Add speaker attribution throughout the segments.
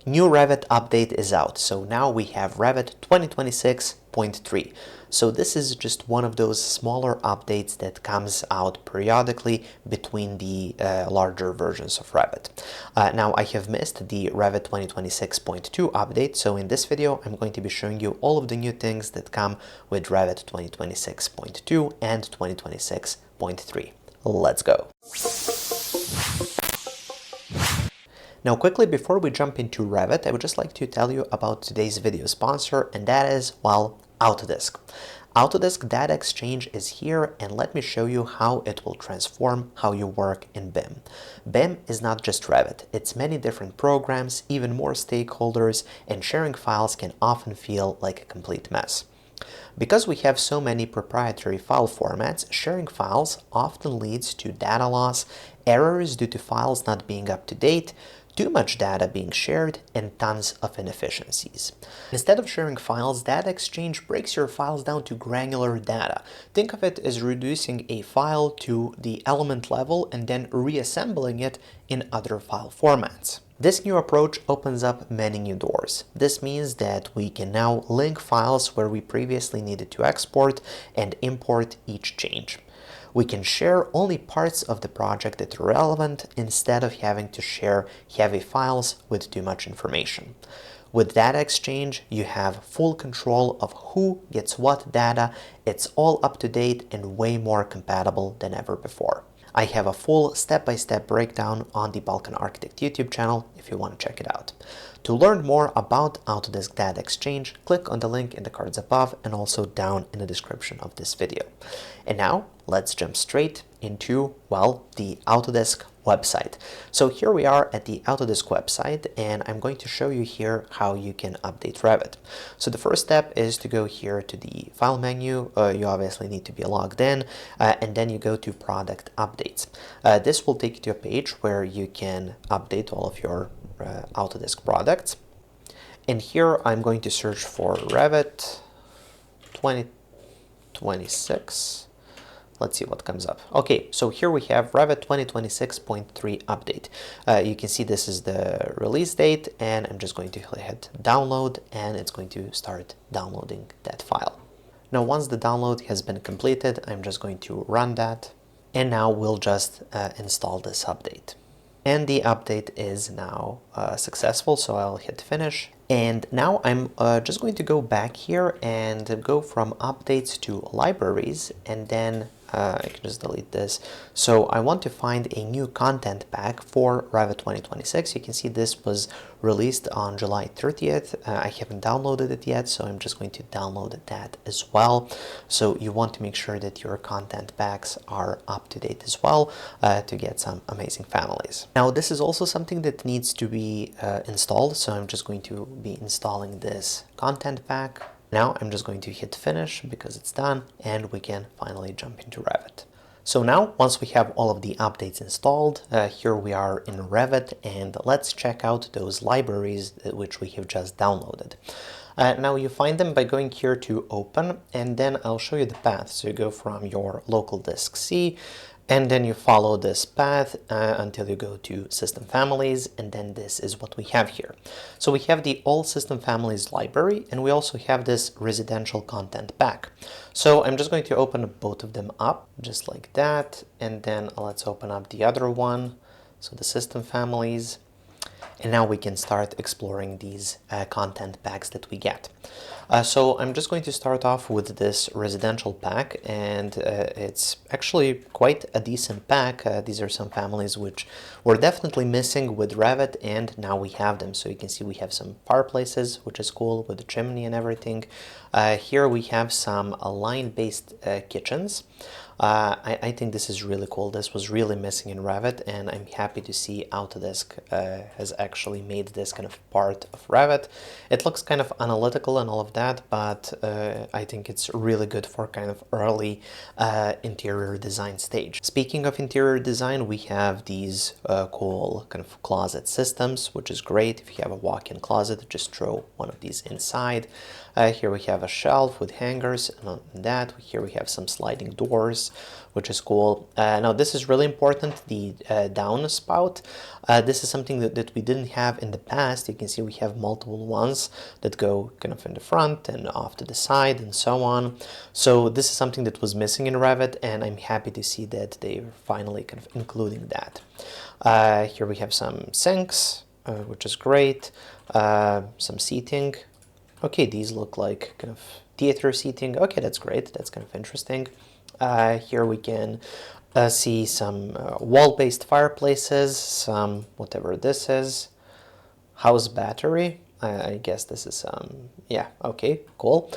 Speaker 1: New Revit update is out, so now we have Revit 2026.3. So this is just one of those smaller updates that comes out periodically between the larger versions of Revit. Now I have missed the Revit 2026.2 update, so in this video I'm going to be showing you all of the new things that come with Revit 2026.2 and 2026.3. Let's go. Now quickly, before we jump into Revit, I would just like to tell you about today's video sponsor, and that is, well, Autodesk. Autodesk Data Exchange is here, and let me show you how it will transform how you work in BIM. BIM is not just Revit, it's many different programs, even more stakeholders, and sharing files can often feel like a complete mess. Because we have so many proprietary file formats, sharing files often leads to data loss, errors due to files not being up to date, too much data being shared, and tons of inefficiencies. Instead of sharing files, Data Exchange breaks your files down to granular data. Think of it as reducing a file to the element level and then reassembling it in other file formats. This new approach opens up many new doors. This means that we can now link files where we previously needed to export and import each change. We can share only parts of the project that are relevant instead of having to share heavy files with too much information. With Data Exchange, you have full control of who gets what data. It's all up to date and way more compatible than ever before. I have a full step-by-step breakdown on the Balkan Architect YouTube channel if you want to check it out. To learn more about Autodesk Data Exchange, click on the link in the cards above and also down in the description of this video. And now, let's jump straight into, well, the Autodesk website. So here we are at the Autodesk website, and I'm going to show you here how you can update Revit. So the first step is to go here to the File menu. You obviously need to be logged in, and then you go to Product Updates. This will take you to a page where you can update all of your Autodesk products. And here I'm going to search for Revit 2026. Let's see what comes up. Okay, so here we have Revit 2026.3 update. You can see this is the release date, and I'm just going to hit download, and it's going to start downloading that file. Now, once the download has been completed, I'm just going to run that, and now we'll just install this update. And the update is now successful, so I'll hit finish. And now I'm just going to go back here and go from updates to libraries, and then I can just delete this. So I want to find a new content pack for Revit 2026. You can see this was released on July 30th. I haven't downloaded it yet, so I'm just going to download that as well. So you want to make sure that your content packs are up to date as well to get some amazing families. Now, this is also something that needs to be installed, so I'm just going to be installing this content pack. Now I'm just going to hit finish because it's done, and we can finally jump into Revit. So now, once we have all of the updates installed, here we are in Revit, and let's check out those libraries which we have just downloaded. Now you find them by going here to Open, and then I'll show you the path. So you go from your local disk C, and then you follow this path until you go to System Families, and then this is what we have here. So we have the All System Families library, and we also have this Residential Content Pack. So I'm just going to open both of them up, just like that, and then let's open up the other one, so the System Families. And now we can start exploring these content packs that we get. So I'm just going to start off with this residential pack, and it's actually quite a decent pack. These are some families which were definitely missing with Revit, and now we have them. So you can see we have some fireplaces, which is cool, with the chimney and everything. Here we have some line-based kitchens. I think this is really cool. This was really missing in Revit, and I'm happy to see Autodesk has actually made this kind of part of Revit. It looks kind of analytical and all of that, but I think it's really good for kind of early interior design stage. Speaking of interior design, we have these cool kind of closet systems, which is great. If you have a walk-in closet, just throw one of these inside. Here we have a shelf with hangers, and on that here we have some sliding doors, which is cool. Now this is really important, the downspout. This is something that we didn't didn't have in the past. You can see we have multiple ones that go kind of in the front and off to the side and so on. So this is something that was missing in Revit, and I'm happy to see that they're finally kind of including that. Here we have some sinks, which is great, some seating. Okay, these look like kind of theater seating. Okay, that's great. That's kind of interesting. Here we can see some wall-based fireplaces, some whatever this is, house battery. I guess this is yeah, okay, cool.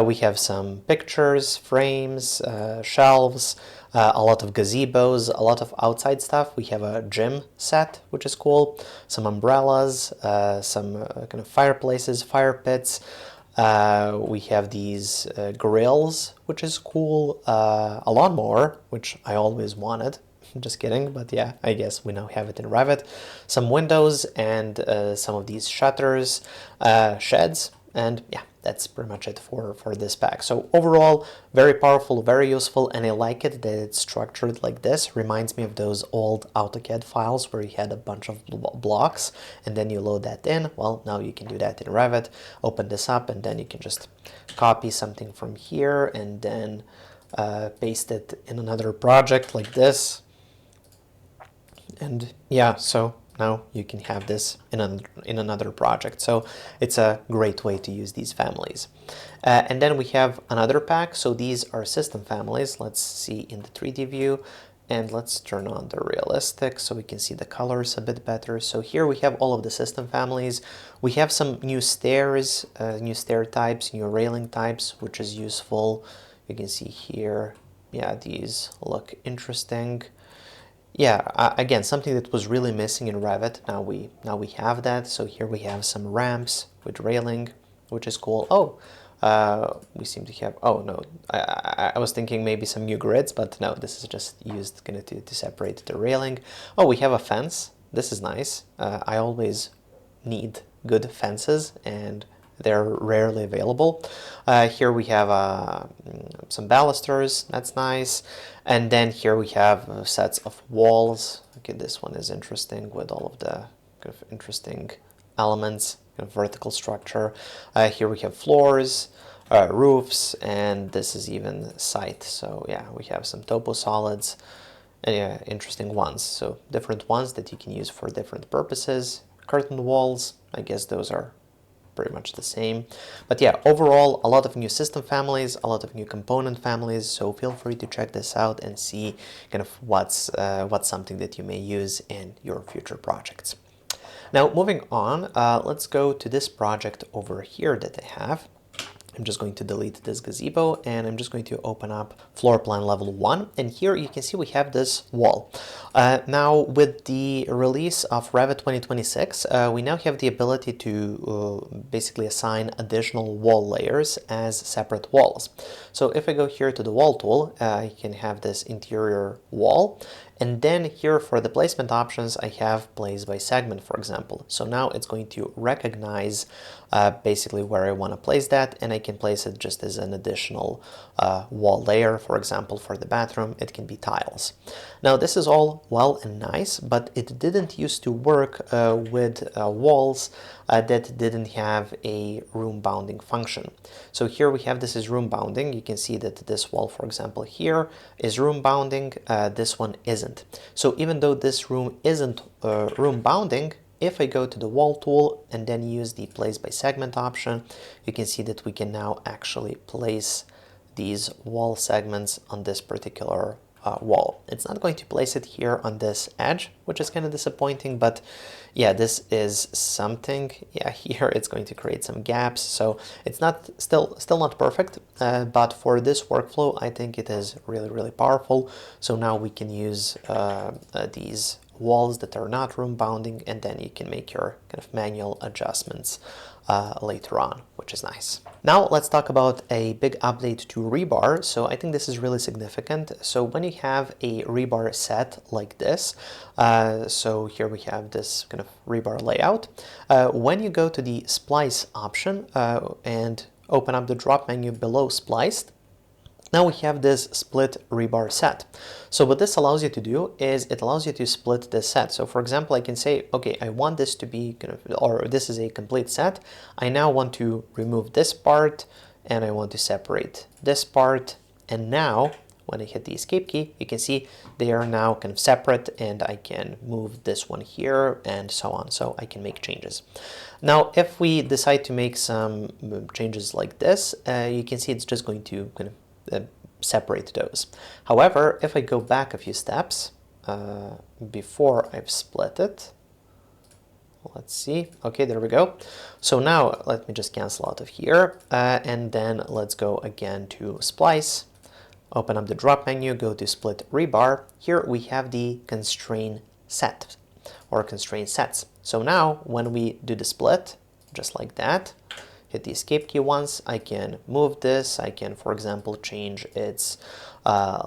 Speaker 1: We have some pictures, frames, shelves, a lot of gazebos, a lot of outside stuff. We have a gym set, which is cool, some umbrellas, some kind of fireplaces, fire pits. We have these grills, which is cool, a lawnmower, which I always wanted. Just kidding, but yeah, I guess we now have it in Revit. Some windows and some of these shutters, sheds, and yeah, that's pretty much it for this pack. So overall, very powerful, very useful, and I like it that it's structured like this. Reminds me of those old AutoCAD files where you had a bunch of blocks and then you load that in. Well, now you can do that in Revit. Open this up and then you can just copy something from here and then paste it in another project like this. And yeah, so now you can have this in another project. So it's a great way to use these families. And then we have another pack. So these are system families. Let's see in the 3D view. And let's turn on the realistic so we can see the colors a bit better. So here we have all of the system families. We have some new stairs, new stair types, new railing types, which is useful. You can see here, yeah, these look interesting. Yeah, again, something that was really missing in Revit. Now we have that. So here we have some ramps with railing, which is cool. Oh, we seem to have. Oh no, I was thinking maybe some new grids, but no, this is just used kind of to separate the railing. Oh, we have a fence. This is nice. I always need good fences, and they're rarely available. Here we have some balusters, that's nice. And then here we have sets of walls. Okay, this one is interesting with all of the kind of interesting elements, kind of vertical structure. Here we have floors, roofs, and this is even site. So yeah, we have some topo solids, and interesting ones. So different ones that you can use for different purposes. Curtain walls, I guess those are pretty much the same. But yeah, overall, a lot of new system families, a lot of new component families. So feel free to check this out and see kind of what's something that you may use in your future projects. Now, moving on, let's go to this project over here that I have. I'm just going to delete this gazebo and I'm just going to open up floor plan level 1. And here you can see we have this wall. Now with the release of Revit 2026, we now have the ability to basically assign additional wall layers as separate walls. So if I go here to the wall tool, I can have this interior wall. And then here for the placement options, I have place by segment, for example. So now it's going to recognize basically where I want to place that, and I can place it just as an additional wall layer. For example, for the bathroom, it can be tiles. Now this is all well and nice, but it didn't used to work with walls that didn't have a room bounding function. So here we have this is room bounding. You can see that this wall, for example, here is room bounding. This one isn't. So even though this room isn't room bounding, if I go to the wall tool and then use the place by segment option, you can see that we can now actually place these wall segments on this particular wall. It's not going to place it here on this edge, which is kind of disappointing, but yeah, this is something. Yeah, here it's going to create some gaps, so it's not still not perfect, but for this workflow, I think it is really powerful. So now we can use these walls that are not room bounding, and then you can make your kind of manual adjustments later on, which is nice. Now let's talk about a big update to Rebar. So I think this is really significant. So when you have a Rebar set like this, so here we have this kind of Rebar layout. When you go to the splice option and open up the drop menu below spliced, Now we have this split rebar set. So what this allows you to do is it allows you to split this set. So for example, I can say, okay, I want this to be kind of, or this is a complete set. I now want to remove this part and I want to separate this part. And now when I hit the escape key, you can see they are now kind of separate, and I can move this one here and so on. So I can make changes. Now, if we decide to make some changes like this, you can see it's just going to kind of separate those. However, if I go back a few steps before I've split it, let's see. Okay, there we go. So now let me just cancel out of here, and then let's go again to Splice. Open up the drop menu, go to Split Rebar. Here we have the constraint set or constraint sets. So now when we do the split, just like that, hit the escape key once, I can move this. I can, for example, change its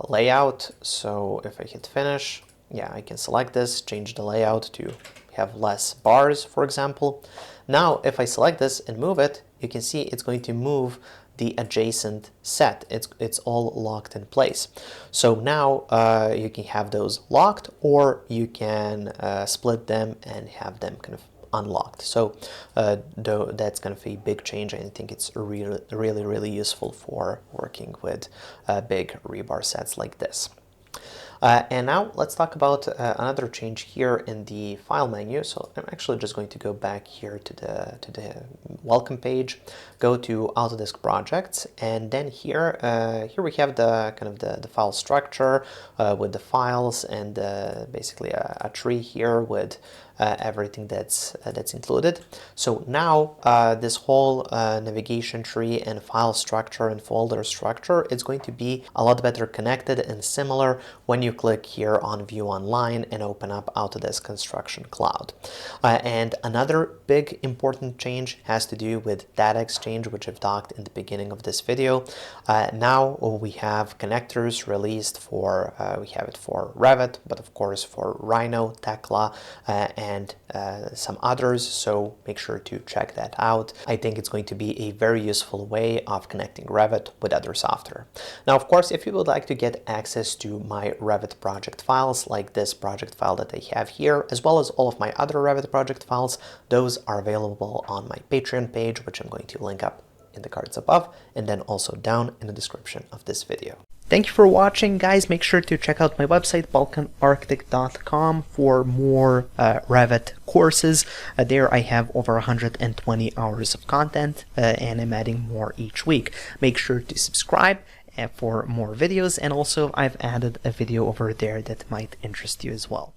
Speaker 1: layout. So if I hit finish, yeah, I can select this, change the layout to have less bars, for example. Now, if I select this and move it, you can see it's going to move the adjacent set. It's all locked in place. So now you can have those locked, or you can split them and have them kind of unlocked. So though that's kind of a big change, I think it's really useful for working with big rebar sets like this. And now let's talk about another change here in the file menu. So I'm actually just going to go back here to the welcome page, go to Autodesk Projects, and then here we have the kind of the file structure with the files and basically a tree here with everything that's included. So now this whole navigation tree and file structure and folder structure is going to be a lot better connected and similar when you click here on View Online and open up Autodesk Construction Cloud. And another big important change has to do with data exchange, which I've talked in the beginning of this video. Now we have connectors released for, we have it for Revit, but of course for Rhino, Tekla, and some others, so make sure to check that out. I think it's going to be a very useful way of connecting Revit with other software. Now, of course, if you would like to get access to my Revit project files, like this project file that I have here, as well as all of my other Revit project files, those are available on my Patreon page, which I'm going to link up in the cards above, and then also down in the description of this video. Thank you for watching, guys. Make sure to check out my website, balkanarchitect.com, for more Revit courses. There I have over 120 hours of content, and I'm adding more each week. Make sure to subscribe for more videos, and also I've added a video over there that might interest you as well.